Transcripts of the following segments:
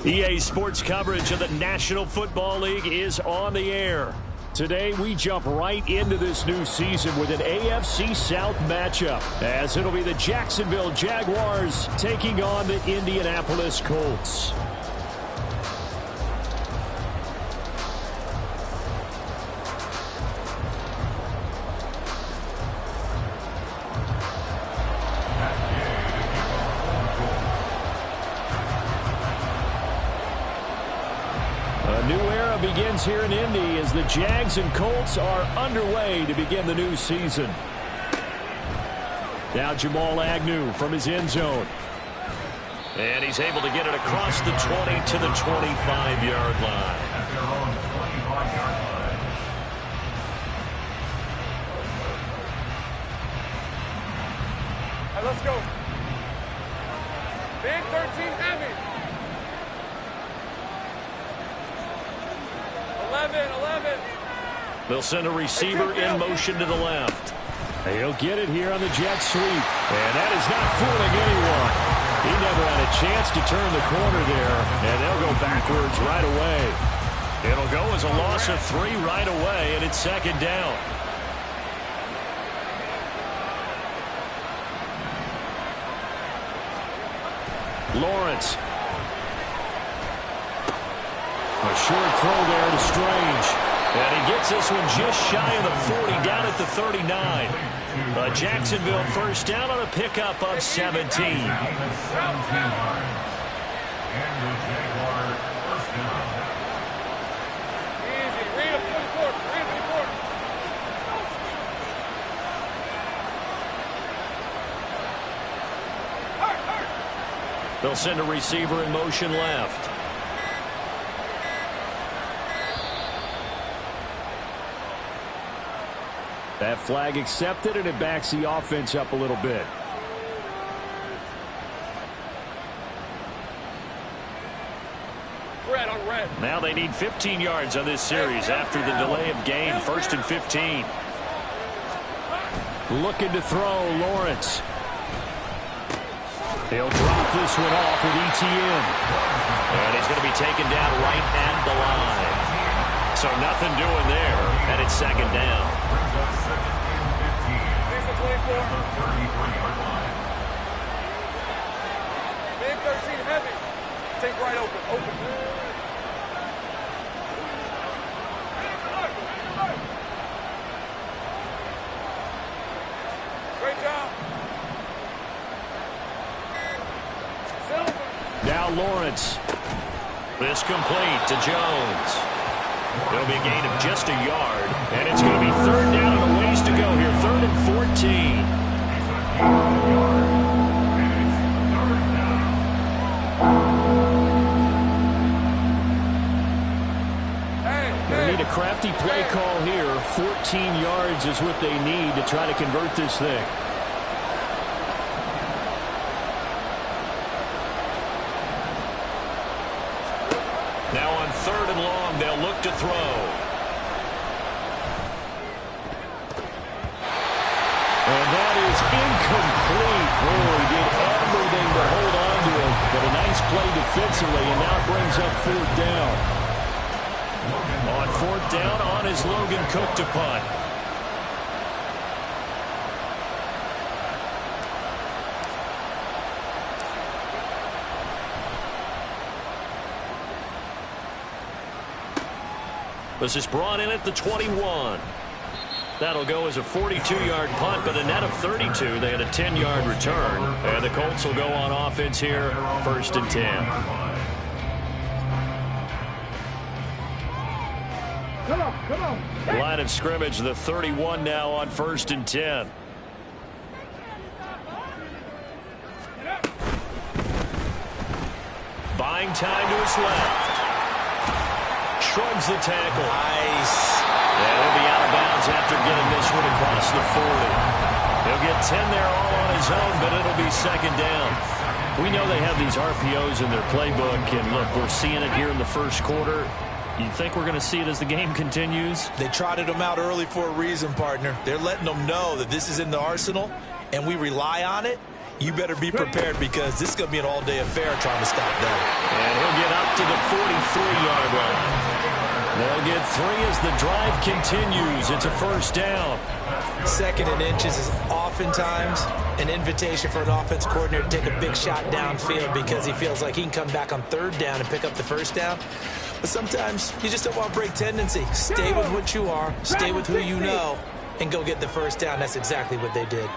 EA Sports coverage of the National Football League is on the air. Today, we jump right into this new season with an AFC South matchup, as it'll be the Jacksonville Jaguars taking on the Indianapolis Colts. Begins here in Indy as the Jags and Colts are underway to begin the new season. Now Jamal Agnew from his end zone. And he's able to get it across the 20 to the 25-yard line. All right, let's go. Big 13 heavy. 11. They'll send a receiver in motion to the left. He'll get it here on the jet sweep. And that is not fooling anyone. He never had a chance to turn the corner there. And they'll go backwards right away. It'll go as a loss of 3 right away, and it's second down. Lawrence. A short throw there to Strange. And he gets this one just shy of the 40, down at the 39. A Jacksonville first down on a pickup of 17. They'll send a receiver in motion left. That flag accepted, and it backs the offense up a little bit. Red on red. Now they need 15 yards on this series after the delay of game. 1st and 15. Looking to throw, Lawrence. He'll drop this one off with ETN. And he's going to be taken down right at the line. So nothing doing there, and it's second down. Big 13 heavy. Take right open. Great job. Now Lawrence. This complete to Jones. It'll be a gain of just a yard, and it's going to be third down and a ways to go here. 3rd and 14. They need a crafty play call here. 14 yards is what they need to try to convert this thing. Now on 3rd and long, they'll look to throw. And that is incomplete. Oh, he did everything to hold on to it. But a nice play defensively, and now brings up 4th down. On 4th down, on is Logan Cook to punt. This is brought in at the 21. That'll go as a 42-yard punt, but a net of 32. They had a 10-yard return. And the Colts will go on offense here, 1st and 10. Come on. Line of scrimmage, the 31 now on 1st and 10. buying time to his left. Shrugs the tackle. Nice. And he'll be out of bounds after getting this one across the 40. He'll get 10 there all on his own, but it'll be second down. We know they have these RPOs in their playbook, and look, we're seeing it here in the first quarter. You think we're going to see it as the game continues? They trotted them out early for a reason, partner. They're letting them know that this is in the arsenal, and we rely on it. You better be prepared because this is going to be an all-day affair trying to stop them. And he'll get up to the 43-yard line. They'll get 3 as the drive continues. It's a first down. Second and inches is oftentimes an invitation for an offense coordinator to take a big shot downfield because he feels like he can come back on third down and pick up the first down. But sometimes you just don't want to break tendency. Stay with what you are, stay with who you know, and go get the first down. That's exactly what they did.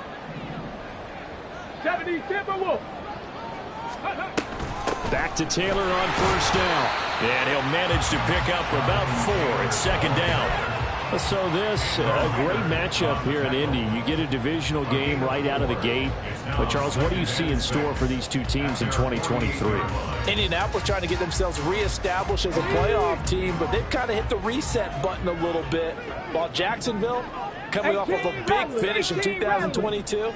Back to Taylor on first down. And he'll manage to pick up about 4. It's second down. So this, a great matchup here in Indy. You get a divisional game right out of the gate. But, Charles, what do you see in store for these two teams in 2023? Indianapolis trying to get themselves reestablished as a playoff team, but they've kind of hit the reset button a little bit. While Jacksonville, coming off of a big finish in 2022,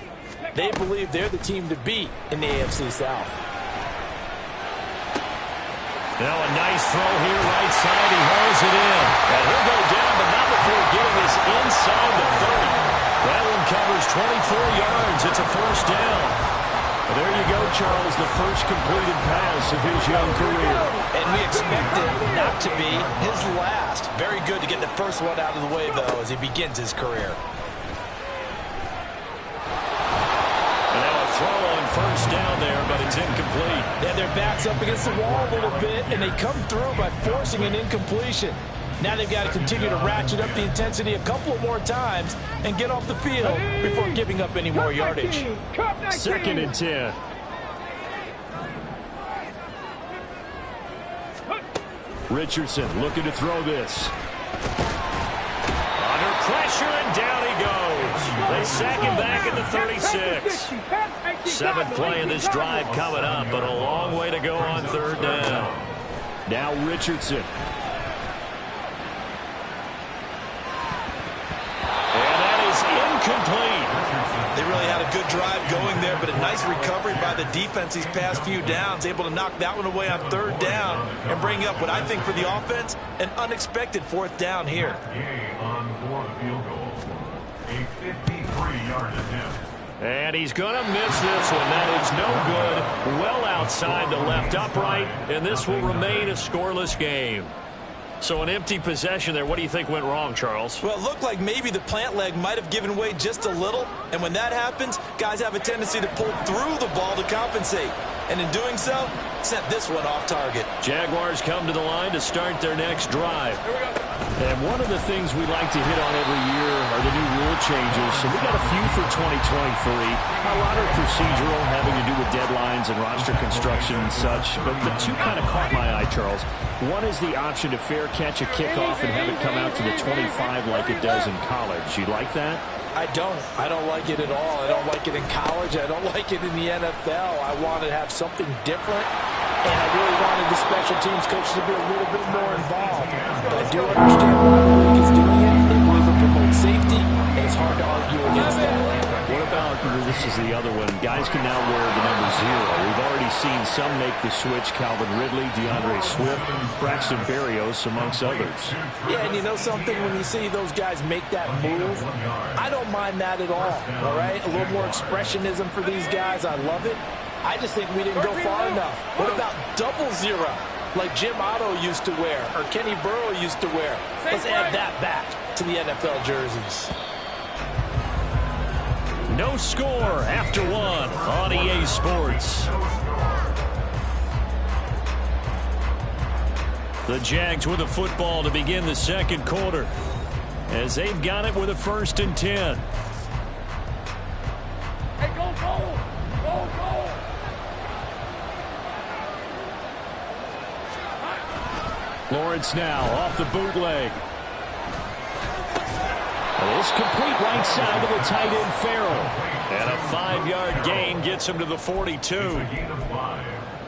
they believe they're the team to beat in the AFC South. Now a nice throw here, right side. He hauls it in. And he'll go down, but not before getting this inside the 30. That one covers 24 yards. It's a first down. Well, there you go, Charles, the first completed pass of his young career. And we expect it not to be his last. Very good to get the first one out of the way, though, as he begins his career. Throw on first down there, but it's incomplete. Yeah, their back's up against the wall a little bit, and they come through by forcing an incompletion. Now they've got to continue to ratchet up the intensity a couple of more times and get off the field before giving up any more yardage. Second and 10. Richardson looking to throw this. Under pressure, and down he goes. They sack him back at the 36. 7th play of this drive coming up, but a long way to go on third down. Now Richardson. And that is incomplete. They really had a good drive going there, but a nice recovery by the defense these past few downs, able to knock that one away on third down and bring up what I think for the offense, an unexpected 4th down here. On 4th field goal, a 53-yard attempt. And he's going to miss this one. That is no good. Well outside the left upright, and this will remain a scoreless game. So an empty possession there. What do you think went wrong, Charles? Well, it looked like maybe the plant leg might have given way just a little. And when that happens, guys have a tendency to pull through the ball to compensate. And in doing so, sent this one off target. Jaguars come to the line to start their next drive. And one of the things we like to hit on every year are the new rule changes. So we got a few for 2023. A lot are procedural, having to do with deadlines and roster construction and such. But the two kind of caught my eye, Charles. One is the option to fair catch a kickoff and have it come out to the 25 like it does in college. You like that? I don't like it at all. I don't like it in college. I don't like it in the NFL. I want to have something different, and I really wanted the special teams coaches to be a little bit more involved. But I do understand why the league is doing it. They believe it promotes safety, and it's hard to argue against that. What about, this is the other one, guys can now wear the number 0. We've already seen some make the switch, Calvin Ridley, DeAndre Swift, Braxton Berrios, amongst others. Yeah, and you know something, when you see those guys make that move, I don't mind that at all right? A little more expressionism for these guys. I love it. I just think we didn't go far enough. What about 00, like Jim Otto used to wear or Kenny Burrow used to wear? Let's add that back to the NFL jerseys. No score after 1 on EA Sports. The Jags with the football to begin the second quarter, as they've got it with a 1st and 10. Hey, go, go! Go, go! Lawrence now off the bootleg. This complete right side to the tight end Farrell. And a 5-yard gain gets him to the 42.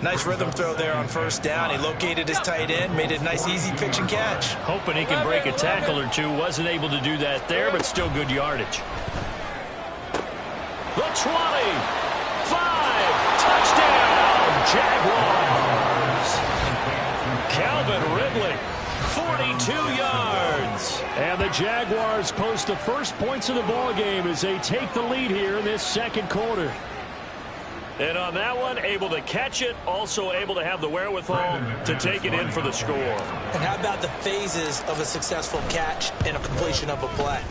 Nice rhythm throw there on first down. He located his tight end, made it a nice, easy pitch and catch. Hoping he can break a tackle or two. Wasn't able to do that there, but still good yardage. The 20. 5. Touchdown, Jaguars. Calvin Ridley, 42 yards. And the Jaguars post the first points of the ball game as they take the lead here in this second quarter. And on that one, able to catch it, also able to have the wherewithal to take it in for the score. And how about the phases of a successful catch and a completion of a play?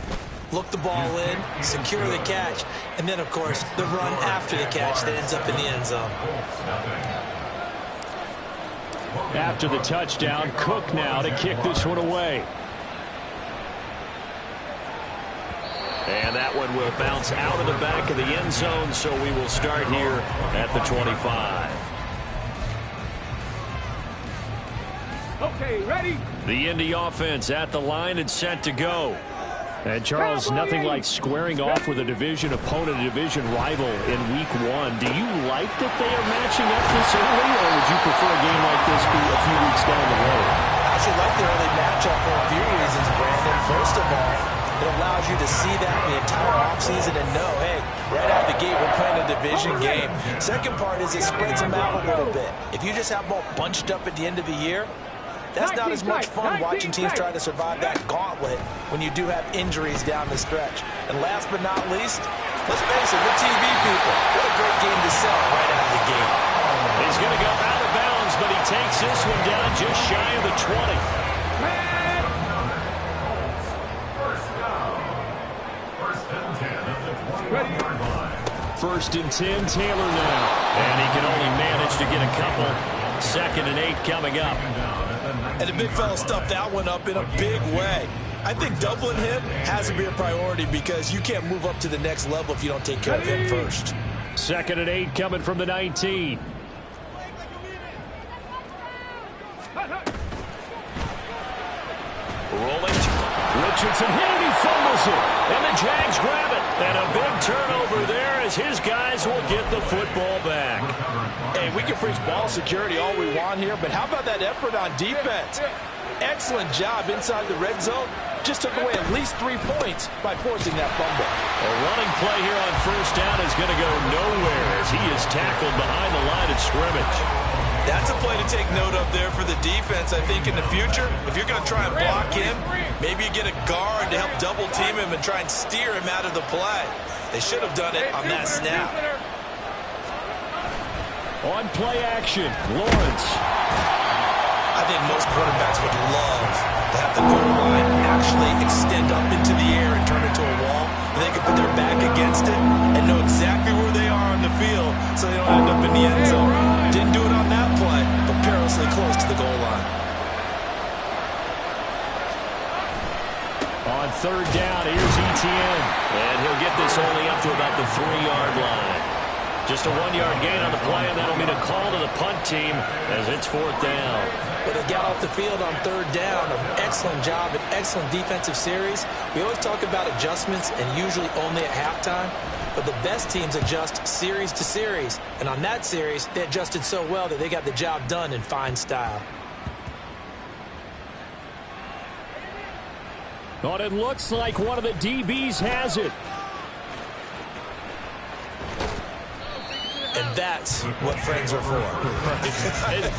Look the ball in, secure the catch, and then, of course, the run after the catch that ends up in the end zone. After the touchdown, Cook now to kick this one away. And that one will bounce out of the back of the end zone, so we will start here at the 25. Okay, ready? The Indy offense at the line and set to go. And, Charles, nothing like squaring off with a division opponent, a division rival in Week 1. Do you like that they are matching up this early, or would you prefer a game like this be a few weeks down the road? I actually like the early matchup for a few reasons, Brandon. First of all, it allows you to see that the entire offseason and know, hey, right out of the gate, we're playing a division game. Second part is it spreads them out a little bit. If you just have them all bunched up at the end of the year, that's not as much fun watching teams try to survive that gauntlet when you do have injuries down the stretch. And last but not least, let's face it, we're TV people. What a great game to sell right out of the gate. He's going to go out of bounds, but he takes this one down just shy of the 20. First and 10, Taylor now. And he can only manage to get a couple. 2nd and 8 coming up. And the big fella stuffed that one up in a big way. I think doubling him has to be a priority because you can't move up to the next level if you don't take care of him first. 2nd and 8 coming from the 19. Rolling. Richardson hit it, he fumbles it. And the Jags grab it. And a big turnover there as his guys will get the football back. Hey, we can preach ball security all we want here, but how about that effort on defense? Excellent job inside the red zone. Just took away at least 3 points by forcing that fumble. A running play here on first down is going to go nowhere as he is tackled behind the line of scrimmage. That's a play to take note of there for the defense. I think in the future, if you're going to try and block him, maybe you get a guard to help double team him and try and steer him out of the play. They should have done it on that snap. On play action, Lawrence. I think most quarterbacks would love to have the goal line actually extend up into the air and turn into a wall. And they can put their back against it and know exactly where they are on the field so they don't end up in the end zone. Didn't do it on that play, but perilously close to the goal line. On third down, here's Etienne. And he'll get this only up to about the 3-yard line. Just a 1-yard gain on the play, and that'll mean a call to the punt team as it's 4th down. But they got off the field on third down. An excellent job, an excellent defensive series. We always talk about adjustments and usually only at halftime. But the best teams adjust series to series. And on that series, they adjusted so well that they got the job done in fine style. But it looks like one of the DBs has it. And that's what friends are for.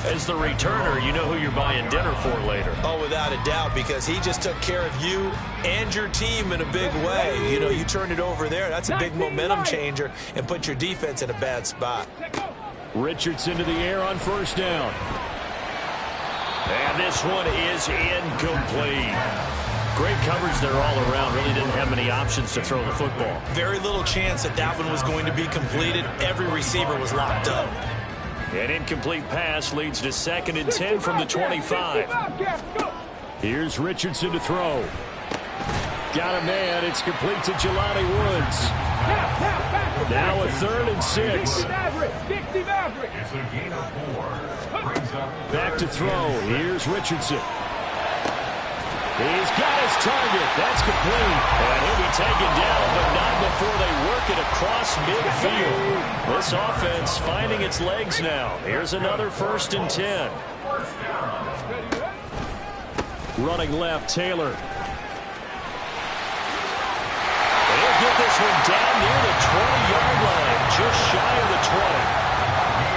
As the returner, you know who you're buying dinner for later. Oh, without a doubt, because he just took care of you and your team in a big way. You know, you turned it over there. That's a big momentum changer and put your defense in a bad spot. Richardson to the air on first down. And this one is incomplete. Great coverage there all around. Really didn't have many options to throw the football. Very little chance that that one was going to be completed. Every receiver was locked up. An incomplete pass leads to 2nd and 10 from the 25. Here's Richardson to throw. Got a man. It's complete to Jelani Woods. Now a 3rd and 6. It's a gain of 4. Brings up Back to throw. Here's Richardson. He's got his target. That's complete. And he'll be taken down, but not before they work it across midfield. This offense finding its legs now. Here's another 1st and 10. Running left, Taylor. He'll get this one down near the 20-yard line, just shy of the 20.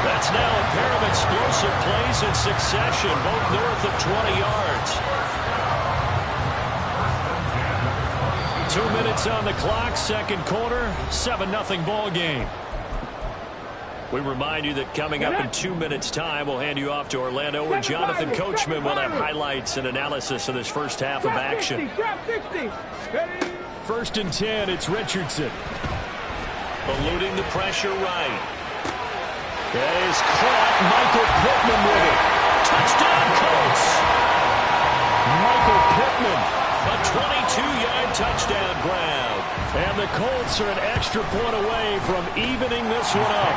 That's now a pair of explosive plays in succession, both north of 20 yards. 2 minutes on the clock, second quarter, 7-0 ball game. We remind you that coming up in 2 minutes' time, we'll hand you off to Orlando, where Jonathan Coachman will have highlights and analysis of this first half of action. 1st and 10, it's Richardson. Eluding the pressure right. That is caught. Michael Pittman with it. Touchdown, Colts. Michael Pittman, a 22-yard touchdown grab. And the Colts are an extra point away from evening this one up.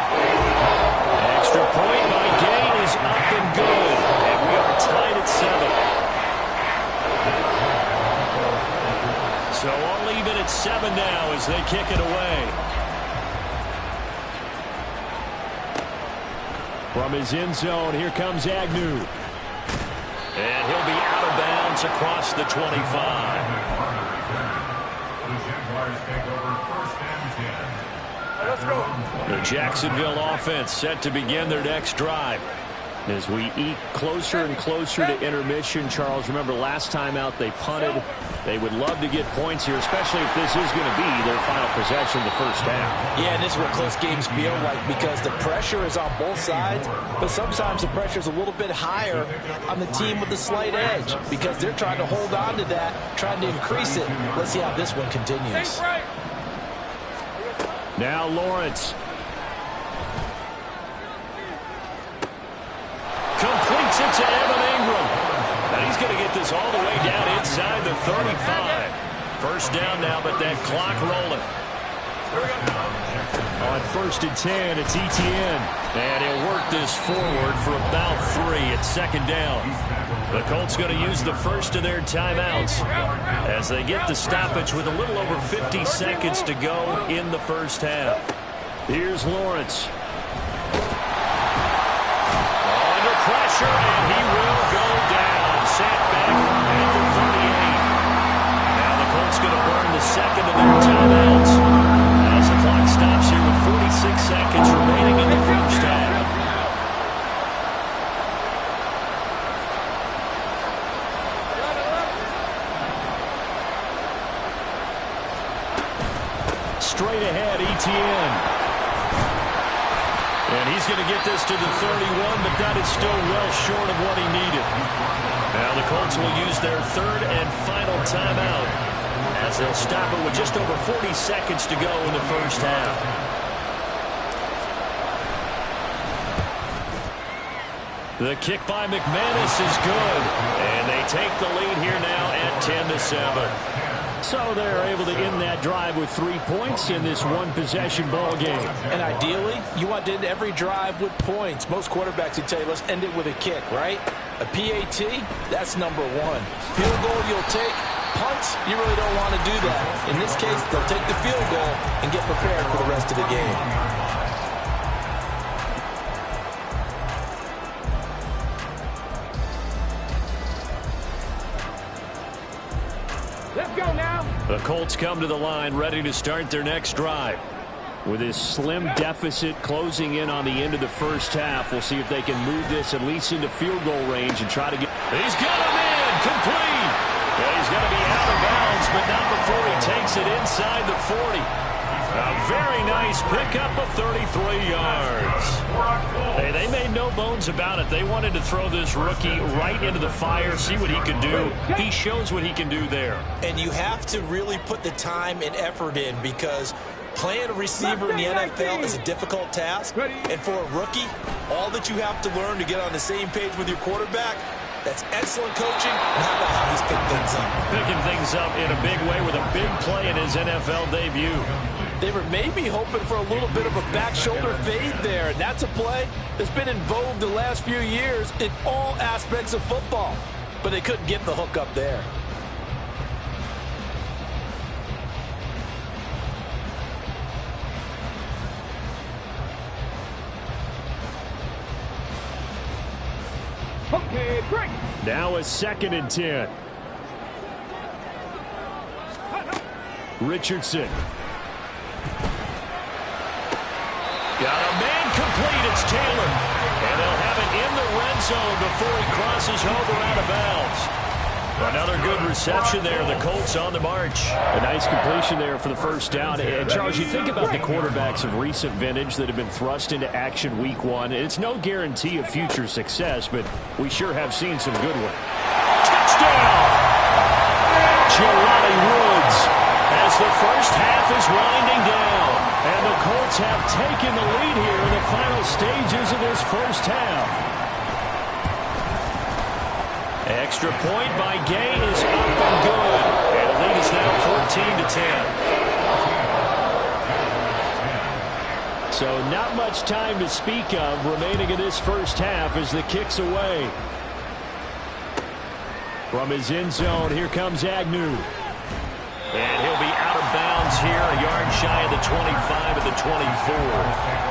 Extra point by Gay is up and good. And we are tied at 7. So all even at 7 now as they kick it away. From his end zone, here comes Agnew. And he'll be out of bounds across the 25. Let's go. The Jacksonville offense set to begin their next drive. As we eke closer and closer to intermission, Charles, remember last time out they punted. They would love to get points here, especially if this is going to be their final possession of the first half. Yeah, and this is what close games feel like because the pressure is on both sides, but sometimes the pressure is a little bit higher on the team with the slight edge because they're trying to hold on to that, trying to increase it. Let's see how this one continues. Now Lawrence. Completes it to Evan Ingram. And he's going to get this all the way down inside the 35. First down now, but that clock rolling. On 1st and 10, it's Etienne. And he'll work this forward for about 3 at 2nd down. The Colts going to use the first of their timeouts as they get the stoppage with a little over 50 seconds to go in the first half. Here's Lawrence. Under pressure, and he will go down. Sat back at the 38. Now the Colts going to burn the second of their timeouts as the clock stops here with 46 seconds remaining in the first half. Straight ahead, Etienne. And he's going to get this to the 31, but that is still well short of what he needed. Now the Colts will use their 3rd and final timeout as they'll stop it with just over 40 seconds to go in the first half. The kick by McManus is good, and they take the lead here now at 10-7. So they're able to end that drive with 3 points in this one-possession ball game. And ideally, you want to end every drive with points. Most quarterbacks would tell you, let's end it with a kick, right? A PAT, that's number 1. Field goal you'll take. Punts, you really don't want to do that. In this case, they'll take the field goal and get prepared for the rest of the game. Let's go now. The Colts come to the line ready to start their next drive. With his slim deficit closing in on the end of the first half, we'll see if they can move this at least into field goal range and try to get... He's got him in! Complete! Well, he's going to be out of bounds, but not before he takes it inside the 40. A very nice pickup of 33 yards. Hey, they made no bones about it. They wanted to throw this rookie right into the fire, see what he could do. He shows what he can do there. And you have to really put the time and effort in because playing a receiver in the NFL is a difficult task. And for a rookie, all that you have to learn to get on the same page with your quarterback, that's excellent coaching. And how about how he's picked things up? Picking things up in a big way with a big play in his NFL debut. They were maybe hoping for a little bit of a back shoulder fade there. And that's a play that's been in vogue the last few years in all aspects of football. But they couldn't get the hook up there. Okay, break. Now a 2nd and 10. Richardson. Got a man complete. It's Taylor. And they'll have it in the red zone before he crosses over out of bounds. Another good reception there. The Colts on the march. A nice completion there for the first down. And Charles, you think about the quarterbacks of recent vintage that have been thrust into action week 1. It's no guarantee of future success, but we sure have seen some good ones. Touchdown! Jelani Woods as the first half is winding down. And the Colts have taken the lead here in the final stages of this first half. Extra point by Gay is up and good. And the lead is now 14-10. So not much time to speak of remaining in this first half as the kick's away. From his end zone, here comes Agnew. And he'll be out of bounds here, a yard shy of the 25 at the 24.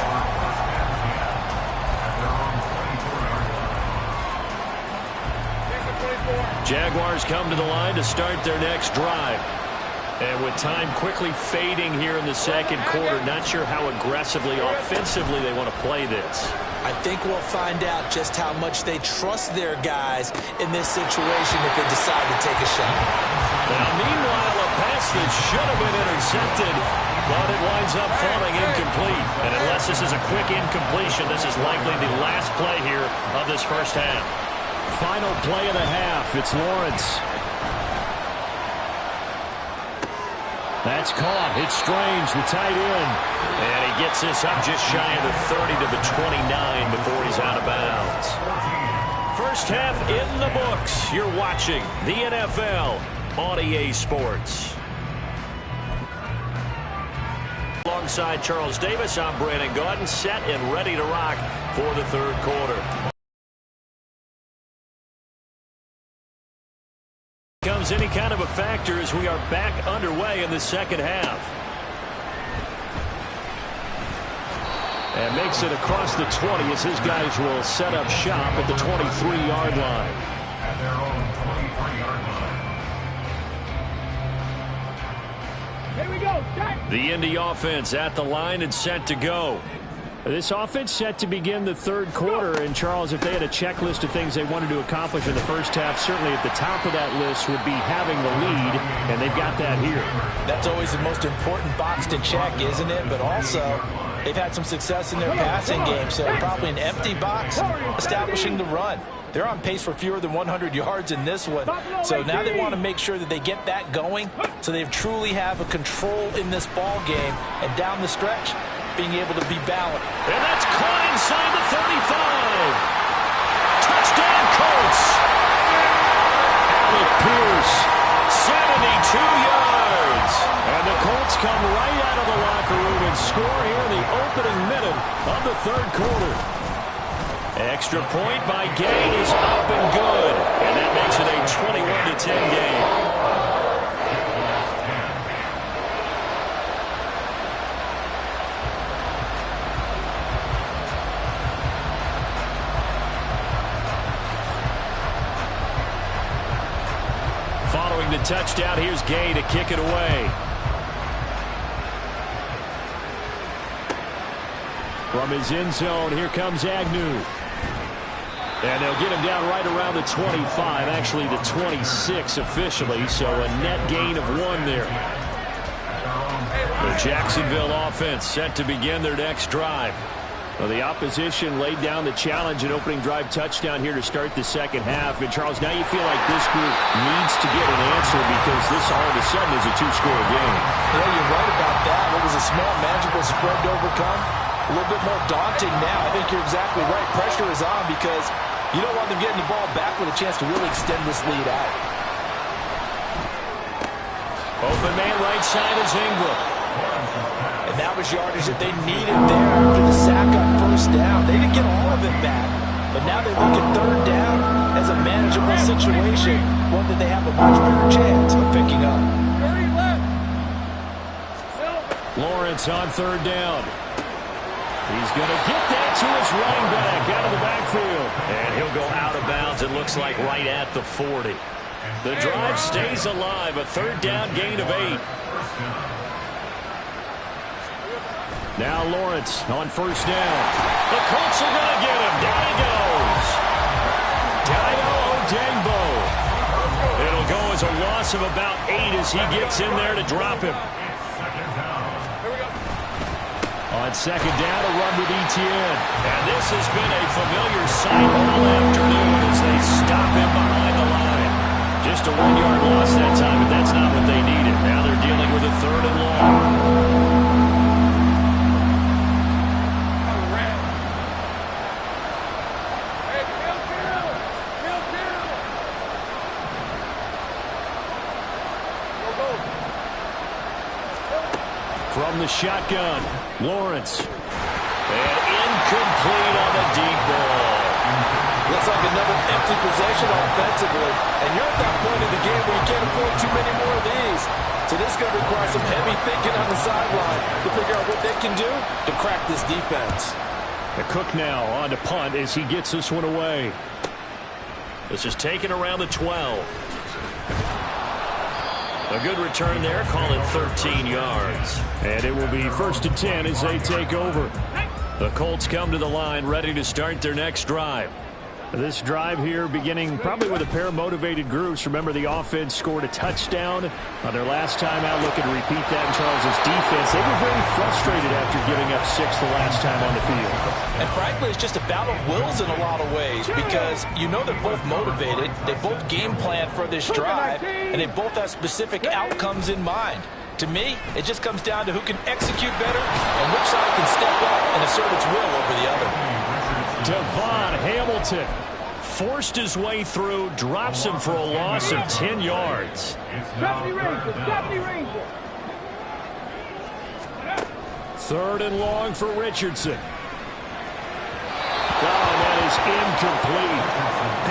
Jaguars come to the line to start their next drive. And with time quickly fading here in the second quarter, not sure how aggressively, offensively they want to play this. I think we'll find out just how much they trust their guys in this situation if they decide to take a shot. Now, meanwhile, a pass that should have been intercepted, but it winds up falling incomplete. And unless this is a quick incompletion, this is likely the last play here of this first half. Final play of the half. It's Lawrence. That's caught. It's Strange, the tight end. And he gets this up just shy of the 30 to the 29 before he's out of bounds. First half in the books. You're watching the NFL on EA Sports. Alongside Charles Davis, I'm Brandon Gaudin, set and ready to rock for the third quarter. Comes any kind of a factor as we are back underway in the second half. And makes it across the 20 as his guys will set up shop at the 23-yard line. At their own 23-yard line. Here we go. Start. The Indy offense at the line and set to go. This offense set to begin the third quarter. And, Charles, if they had a checklist of things they wanted to accomplish in the first half, certainly at the top of that list would be having the lead, and they've got that here. That's always the most important box to check, isn't it? But also, they've had some success in their passing game, so probably an empty box establishing the run. They're on pace for fewer than 100 yards in this one. So now they want to make sure that they get that going so they truly have a control in this ball game and down the stretch, being able to be balanced. And that's caught inside the 35. Touchdown, Colts. Alec Pierce, 72 yards. And the Colts come right out of the locker room and score here in the opening minute of the third quarter. Extra point by Gay is up and good. And that makes it a 21-10 game. Following the touchdown, here's Gay to kick it away. From his end zone, here comes Agnew. And they'll get him down right around the 25, actually the 26 officially, so a net gain of 1 there. The Jacksonville offense set to begin their next drive. Well, the opposition laid down the challenge and opening drive touchdown here to start the second half. And, Charles, now you feel like this group needs to get an answer because this all of a sudden is a 2-score game. Yeah, you're right about that. What was a small, manageable spread to overcome? A little bit more daunting now. I think you're exactly right. Pressure is on because you don't want them getting the ball back with a chance to really extend this lead out. Open man right side is Ingram. And that was yardage that they needed there after the sack on first down. They didn't get all of it back. But now they look at third down as a manageable situation, one that they have a much better chance of picking up. Lawrence on third down. He's going to get that to his running back out of the backfield. And he'll go out of bounds, it looks like, right at the 40. The drive stays alive, a third down gain of 8. Now Lawrence on first down. The Colts are going to get him. Down he goes. Dayo Odeyingbo. It'll go as a loss of about 8 as he gets in there to drop him. On second down, a run with Etienne. And this has been a familiar sight all afternoon as they stop him behind the line. Just a 1-yard loss that time, but that's not what they needed. Now they're dealing with a third and long. From the shotgun, Lawrence. And incomplete on the deep ball. Looks like another empty possession offensively. And you're at that point in the game where you can't afford too many more of these. So this is going to require some heavy thinking on the sideline to figure out what they can do to crack this defense. The Cook now on to punt as he gets this one away. This is taken around the 12. A good return there, call it 13 yards. And it will be 1st and 10 as they take over. The Colts come to the line ready to start their next drive. This drive here beginning probably with a pair of motivated groups. Remember, the offense scored a touchdown on their last time out, looking to repeat that in Charles's defense. They were very frustrated after giving up 6 the last time on the field. And frankly, it's just a battle of wills in a lot of ways because you know they're both motivated. They both game plan for this drive, and they both have specific outcomes in mind. To me, it just comes down to who can execute better and which side can step up and assert its will over the other. Devon Hamilton forced his way through, drops him for a loss of 10 yards. 70 Ranger. Third and long for Richardson. Oh, that is incomplete.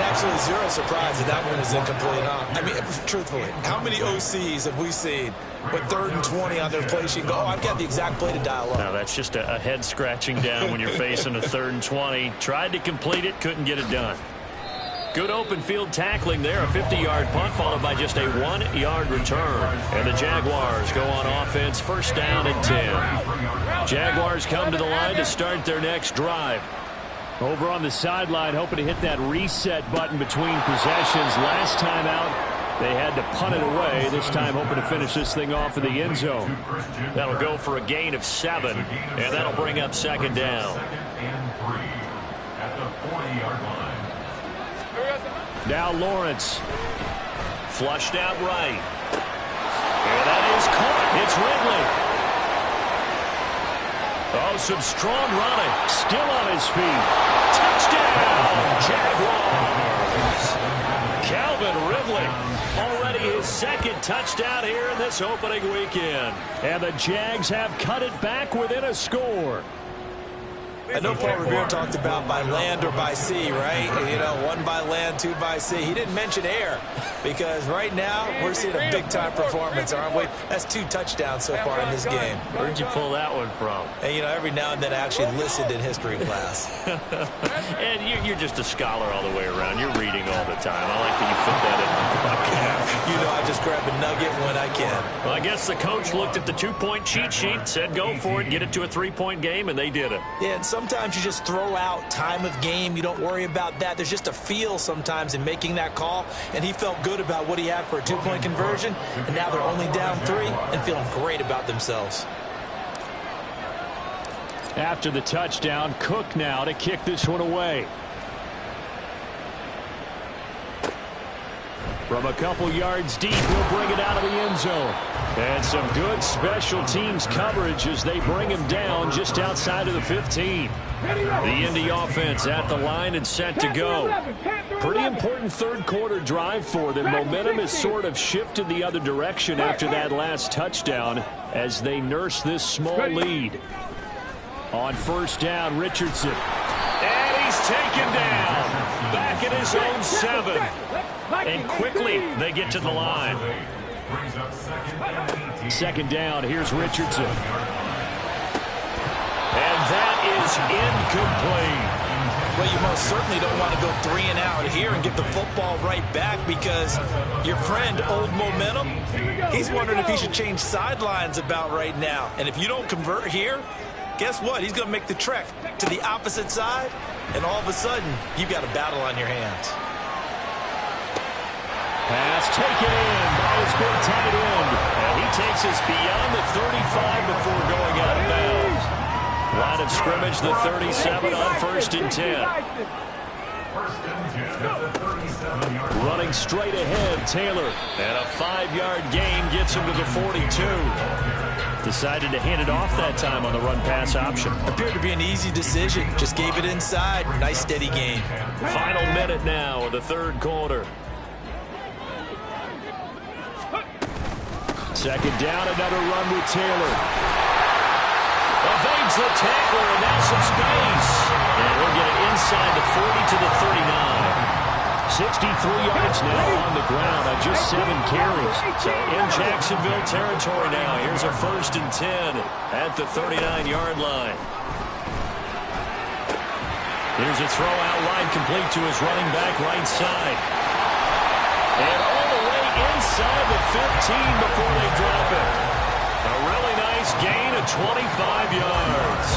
Absolutely zero surprise that that one is incomplete, huh? I mean, truthfully, how many OCs have we seen with 3rd and 20 on their play sheet and go, oh, I've got the exact play to dial up? No, that's just a head scratching down when you're facing a 3rd and 20. Tried to complete it, couldn't get it done. Good open field tackling there, a 50-yard punt followed by just a 1-yard return. And the Jaguars go on offense, 1st down and 10. Jaguars come to the line to start their next drive. Over on the sideline, hoping to hit that reset button between possessions. Last time out, they had to punt it away. This time hoping to finish this thing off in the end zone. That'll go for a gain of 7, and that'll bring up 2nd down. Now Lawrence. Flushed out right. And that is caught. It's Ridley. Oh, some strong running. Still on his feet. Touchdown, Jaguars. Calvin Ridley. Already his 2nd touchdown here in this opening weekend. And the Jags have cut it back within a score. I know Paul Revere talked about by land or by sea, right? You know, 1 by land, 2 by sea. He didn't mention air because right now we're seeing a big-time performance, aren't we? That's 2 touchdowns so far in this game. Where'd you pull that one from? And, you know, every now and then I actually listened in history class. And you're just a scholar all the way around. You're reading all the time. I like that you fit that in the podcast. You know, I just grab a nugget when I can. Well, I guess the coach looked at the 2-point cheat sheet, said go for it, get it to a 3-point game, and they did it. Yeah, and sometimes you just throw out time of game. You don't worry about that. There's just a feel sometimes in making that call, and he felt good about what he had for a 2-point conversion, and now they're only down 3 and feeling great about themselves. After the touchdown, Cook now to kick this one away. From a couple yards deep, he'll bring it out of the end zone. And some good special teams coverage as they bring him down just outside of the 15. The Indy offense at the line and set to go. Pretty important 3rd quarter drive for them. Momentum has sort of shifted the other direction after that last touchdown as they nurse this small lead. On 1st down, Richardson. And he's taken down. Back at his own 7. And quickly they get to the line. 2nd down, here's Richardson. And that is is incomplete. Well, you most certainly don't want to go 3 and out here and get the football right back because your friend, Old Momentum, he's wondering if he should change sidelines about right now. And if you don't convert here, guess what? He's going to make the trek to the opposite side, and all of a sudden, you've got a battle on your hands. Pass taken in by his big tight end. And he takes us beyond the 35 before going out of bounds. Line of scrimmage, the 37 on 1st and 10. Running straight ahead, Taylor. And a 5-yard gain gets him to the 42. Decided to hand it off that time on the run-pass option. Appeared to be an easy decision. Just gave it inside. Nice, steady gain. Final minute now of the 3rd quarter. 2nd down, another run with Taylor. Evades the tackler, and now some space. And he'll get it inside the 40 to the 39. 63 yards now on the ground on just 7 carries. So in Jacksonville territory now. Here's a 1st and 10 at the 39-yard line. Here's a throw out wide, complete to his running back right side. And all the way inside the 15 before they drop it. A really nice gain of 25 yards.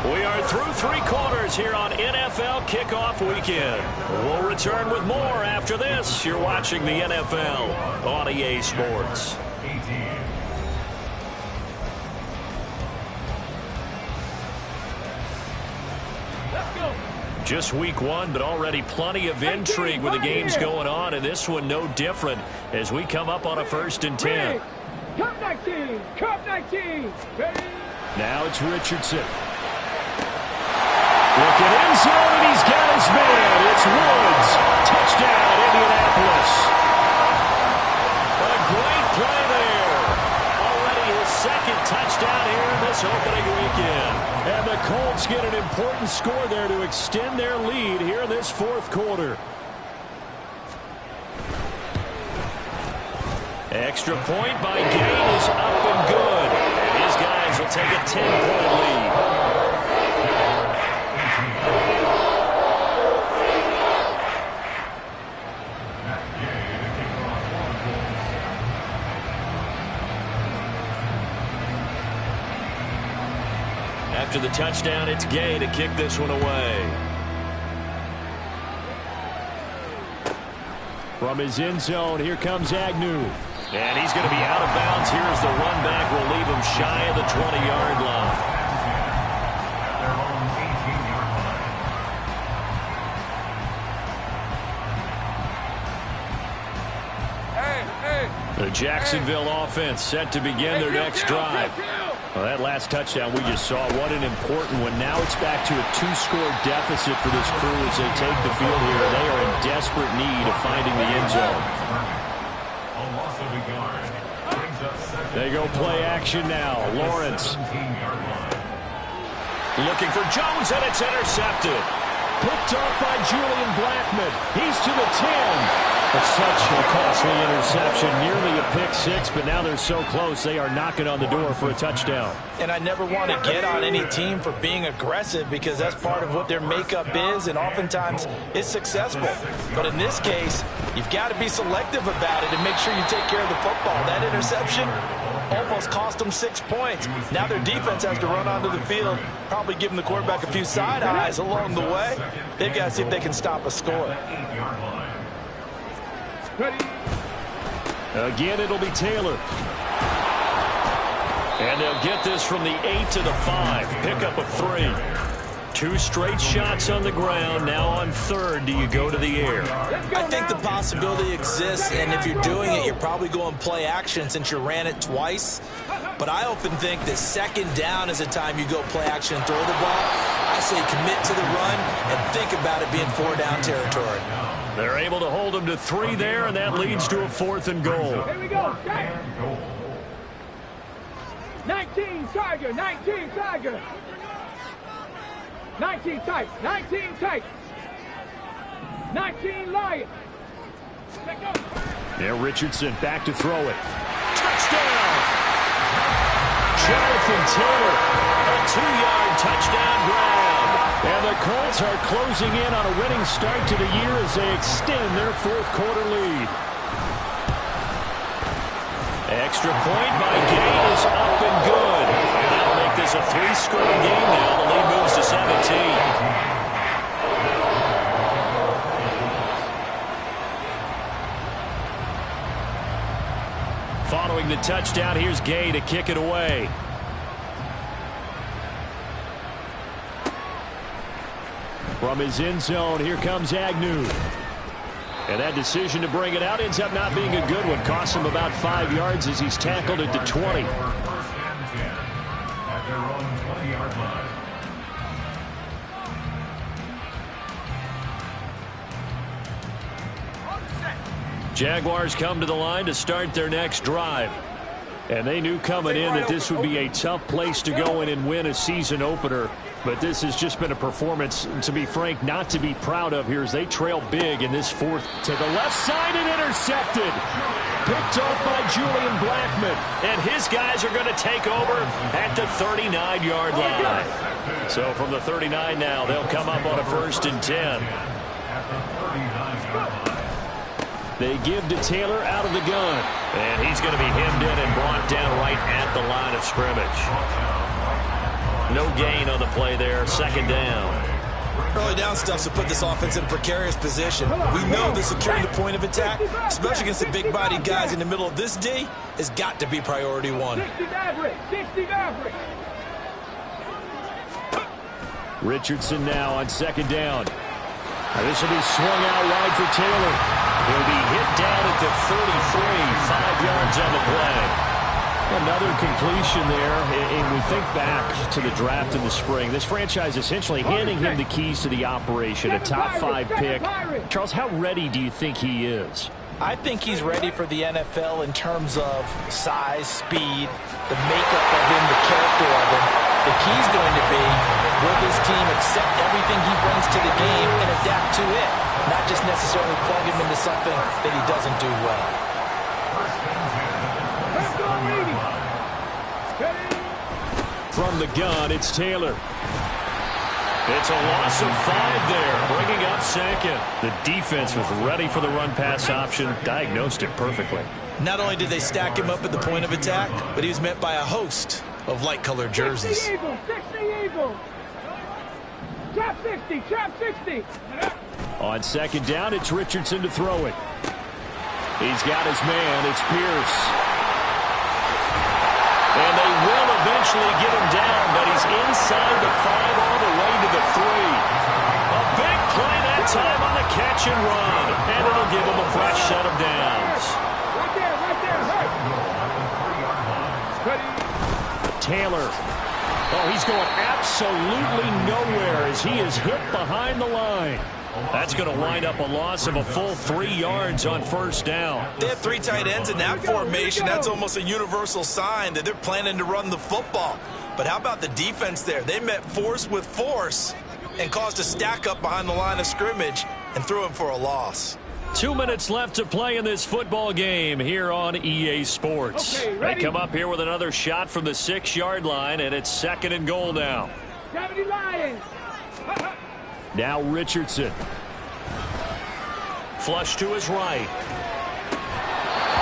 We are through 3 quarters here on NFL Kickoff Weekend. We'll return with more after this. You're watching the NFL on EA Sports. Just week 1, but already plenty of intrigue with the games going on, and this one no different as we come up on a 1st and 10. Cup 19, Cup 19. Ready? Now it's Richardson. Looking in zone, and he's got his man. It's Woods. Touchdown, Indianapolis. A great play there. Already his 2nd touchdown here in this opening weekend. And the Colts get an important score there to extend their lead here in this 4th quarter. Extra point by Gain is up and good. And his guys will take a 10-point lead. After the touchdown, it's Gay to kick this one away. From his end zone, here comes Agnew. And he's going to be out of bounds here as the run back will leave him shy of the 20-yard line. The Jacksonville offense set to begin their next drive. Well, that last touchdown we just saw, what an important one. Now it's back to a 2-score deficit for this crew as they take the field here. They are in desperate need of finding the end zone. They go play action now. Lawrence. Looking for Jones, and it's intercepted. Picked up by Julian Blackmon. He's to the 10. It's such a costly interception, nearly a pick-6, but now they're so close they are knocking on the door for a touchdown. And I never want to get on any team for being aggressive because that's part of what their makeup is, and oftentimes it's successful. But in this case, you've got to be selective about it and make sure you take care of the football. That interception almost cost them 6 points. Now their defense has to run onto the field, probably giving the quarterback a few side eyes along the way. They've got to see if they can stop a score. Again, it'll be Taylor. And they'll get this from the 8 to the 5. Pick up of 3. 2 straight shots on the ground. Now on 3rd, do you go to the air? I think the possibility exists, and if you're doing it, you're probably going play action since you ran it twice. But I often think that 2nd down is the time you go play action and throw the ball. I say commit to the run and think about it being 4-down territory. They're able to hold him to 3 there, and that leads to a 4th and goal. Here we go. 19 Tiger, 19 Tiger. 19 tight, 19 tight. 19 Lion. Now Richardson back to throw it. Touchdown! Jonathan Taylor. A 2-yard touchdown grab. And the Colts are closing in on a winning start to the year as they extend their fourth-quarter lead. Extra point by Gay is up and good. That'll make this a 3-score game now. The lead moves to 17. Following the touchdown, here's Gay to kick it away. From his end zone, here comes Agnew. And that decision to bring it out ends up not being a good one. Costs him about 5 yards as he's tackled at the 20. Jaguars come to the line to start their next drive. And they knew coming in that this would be a tough place to go in and win a season opener. But this has just been a performance, to be frank, not to be proud of here as they trail big in this fourth. To the left side and intercepted. Picked off by Julian Blackmon. And his guys are going to take over at the 39-yard line. So from the 39 now, they'll come up on a 1st and 10. They give to Taylor out of the gun. And he's going to be hemmed in and brought down right at the line of scrimmage. No gain on the play there. 2nd down. Early down stuff to put this offense in a precarious position. We know that securing the point of attack, especially against the big-bodied guys in the middle of this D, has got to be priority one. 60 average. 60 average. Richardson now on 2nd down. This will be swung out wide for Taylor. He'll be hit down at the 33, 5 yards on the play. Another completion there, and we think back to the draft in the spring. This franchise essentially handing him the keys to the operation, a top 5 pick. Charles, how ready do you think he is? I think he's ready for the NFL in terms of size, speed, the makeup of him, the character of him. The key's going to be, will this team accept everything he brings to the game and adapt to it, not just necessarily plug him into something that he doesn't do well. From the gun, it's Taylor. It's a loss of 5 there, bringing up 2nd. The defense was ready for the run-pass option, diagnosed it perfectly. Not only did they stack him up at the point of attack, but he was met by a host of light-colored jerseys. 60 Eagles, 60 Eagles. Trap 60, trap 60. On 2nd down, it's Richardson to throw it. He's got his man, it's Pierce. And they will eventually get him down, but he's inside the 5 all the way to the 3. A big play that time on the catch and run. And it'll give him a fresh set of downs. Right there, hurt. Taylor. Oh, he's going absolutely nowhere as he is hit behind the line. That's going to wind up a loss of a full 3 yards on 1st down. They have 3 tight ends in that formation. That's almost a universal sign that they're planning to run the football. But how about the defense there? They met force with force and caused a stack up behind the line of scrimmage and threw him for a loss. 2 minutes left to play in this football game here on EA Sports. Okay, they come up here with another shot from the 6-yard line, and it's 2nd and goal now. 70 Lions. Now Richardson. Flush to his right.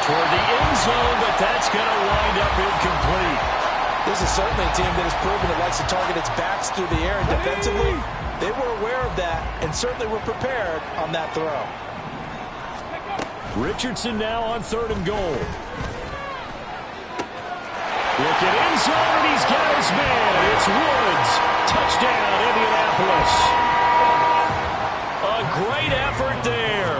Toward the end zone, but that's going to wind up incomplete. This is certainly a team that has proven it likes to target its backs through the air, and defensively, they were aware of that and certainly were prepared on that throw. Richardson now on 3rd and goal. Look at end zone, and he's got his man. It's Woods. Touchdown, Indianapolis. A great effort there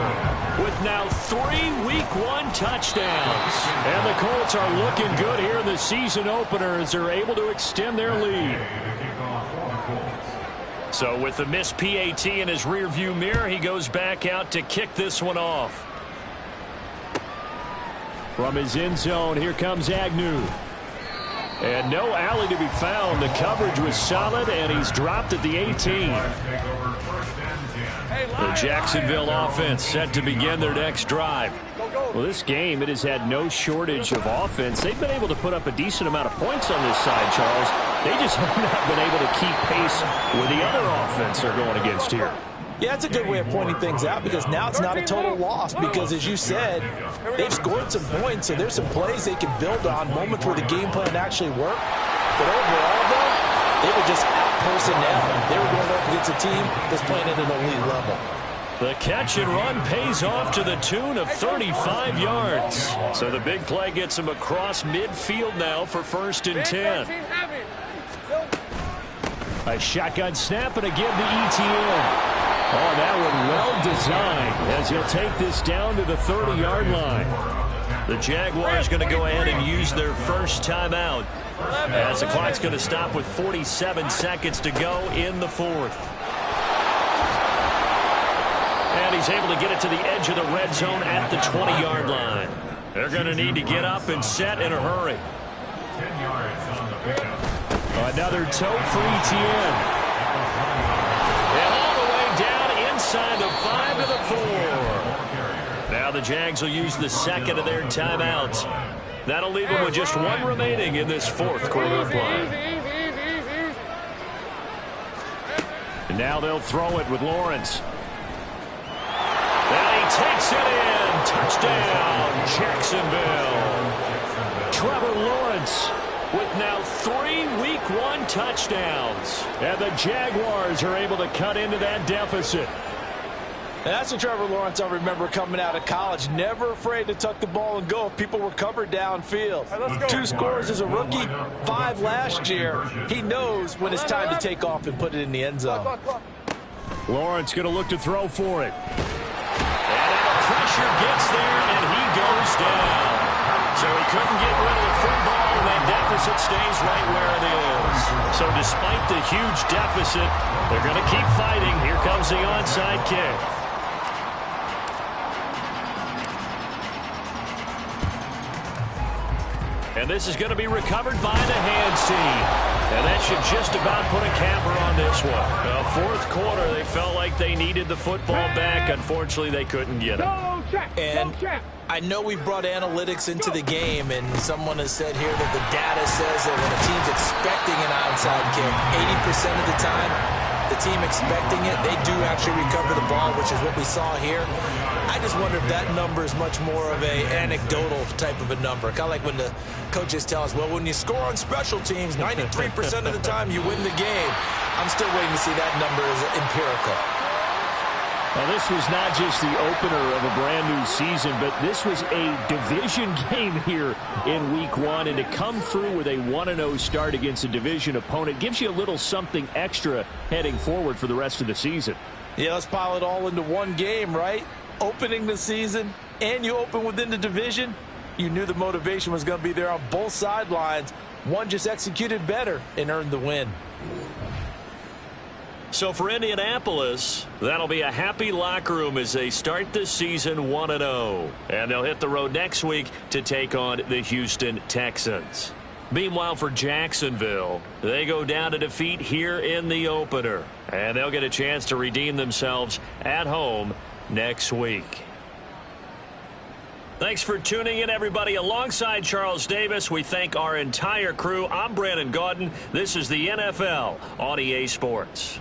with now 3 Week 1 touchdowns. And the Colts are looking good here in the season opener as they're able to extend their lead. So with the missed PAT in his rearview mirror, he goes back out to kick this one off. From his end zone, here comes Agnew. And no alley to be found. The coverage was solid, and he's dropped at the 18. The Jacksonville offense set to begin their next drive. Well, this game, it has had no shortage of offense. They've been able to put up a decent amount of points on this side, Charles. They just have not been able to keep pace with the other offense they're going against here. Yeah, it's a good way of pointing things out because now it's not a total loss because, as you said, they've scored some points, so there's some plays they can build on, moments where the game plan actually worked. But overall, though, they were just out-personnel. They were going up against a team that's playing at an elite level. The catch and run pays off to the tune of 35 yards. So the big play gets him across midfield now for 1st and 10. A shotgun snap and a give to ETN. Oh, that one well designed as he'll take this down to the 30-yard line. The Jaguars going to go ahead and use their first timeout as the clock's going to stop with 47 seconds to go in the 4th. And he's able to get it to the edge of the red zone at the 20-yard line. They're going to need to get up and set in a hurry. 10 yards on the pickup. Another toe for ETN. And all the way down inside the 5 to the 4. Now the Jags will use the second of their timeouts. That'll leave them with just one remaining in this 4th quarter play. And now they'll throw it with Lawrence. And he takes it in. Touchdown, Jacksonville. Trevor Lawrence with now 3 Week 1 touchdowns. And the Jaguars are able to cut into that deficit. And that's a Trevor Lawrence I remember coming out of college. Never afraid to tuck the ball and go if people were covered downfield. 2 scores as a rookie, 5 last year. He knows when it's time to take off and put it in the end zone. Lawrence going to look to throw for it. And the pressure gets there, and he goes down. So he couldn't get rid of the football, and that deficit stays right where it is. So despite the huge deficit, they're going to keep fighting. Here comes the onside kick. And this is going to be recovered by the hands team. And that should just about put a capper on this one. The 4th quarter, they felt like they needed the football back. Unfortunately, they couldn't get it. And I know we brought analytics into the game, and someone has said here that the data says that when a team's expecting an onside kick, 80% of the time, the team expecting it, they do actually recover the ball, which is what we saw here. I just wonder if that number is much more of a anecdotal type of a number. Kind of like when the coaches tell us, well, when you score on special teams, 93% of the time you win the game. I'm still waiting to see that number as empirical. Well, this was not just the opener of a brand-new season, but this was a division game here in Week 1. And to come through with a 1-0 start against a division opponent gives you a little something extra heading forward for the rest of the season. Yeah, let's pile it all into one game, right? Opening the season, and you open within the division. You knew the motivation was going to be there on both sidelines. One just executed better and earned the win. So for Indianapolis, that'll be a happy locker room as they start this season 1-0. And they'll hit the road next week to take on the Houston Texans. Meanwhile, for Jacksonville, they go down to defeat here in the opener. And they'll get a chance to redeem themselves at home next week. Thanks for tuning in, everybody. Alongside Charles Davis, we thank our entire crew. I'm Brandon Gaudin. This is the NFL on EA Sports.